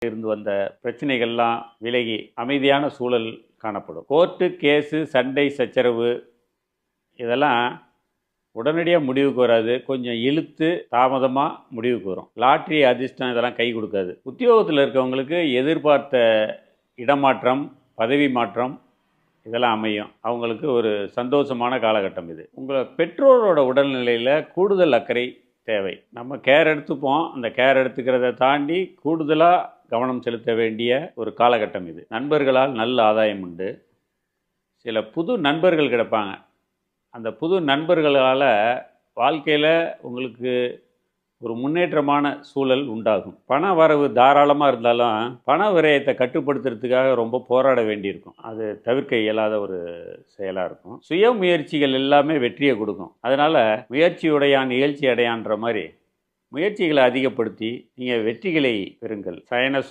இருந்து வந்த பிரச்சனைகள்லாம் விலகி அமைதியான சூழல் காணப்படும். கோர்ட்டு கேஸு சண்டை சச்சரவு இதெல்லாம் உடனடியாக முடிவுக்கு வராது. கொஞ்சம் இழுத்து தாமதமாக முடிவுக்கு வரும். லாட்ரி அதிர்ஷ்டம் இதெல்லாம் கை கொடுக்காது. உத்தியோகத்தில் இருக்கவங்களுக்கு எதிர்பார்த்த இடமாற்றம் பதவி மாற்றம் இதெல்லாம் அமையும். அவங்களுக்கு ஒரு சந்தோஷமான காலகட்டம் இது. உங்கள் பெற்றோரோட உடல்நிலையில் கூடுதல் அக்கறை தேவை. நம்ம கேர் எடுத்துப்போம். அந்த கேர் எடுத்துக்கிறத தாண்டி கூடுதலாக கவனம் செலுத்த வேண்டிய ஒரு காலகட்டம் இது. நண்பர்களால் நல்ல ஆதாயம் உண்டு. சில புது நண்பர்கள் கிடைப்பாங்க. அந்த புது நண்பர்களால் வாழ்க்கையில் உங்களுக்கு ஒரு முன்னேற்றமான சூழல் உண்டாகும். பண வரவு தாராளமாக இருந்தாலும் பண விரயத்தை கட்டுப்படுத்துறதுக்காக ரொம்ப போராட வேண்டியிருக்கும். அது தவிர்க்க இயலாத ஒரு செயலாக இருக்கும். சுய முயற்சிகள் எல்லாமே வெற்றியை கொடுக்கும். அதனால் முயற்சியுடையான் நிகழ்ச்சி அடையான்ற மாதிரி முயற்சிகளை அதிகப்படுத்தி நீங்கள் வெற்றிகளை பெறுங்கள். சயன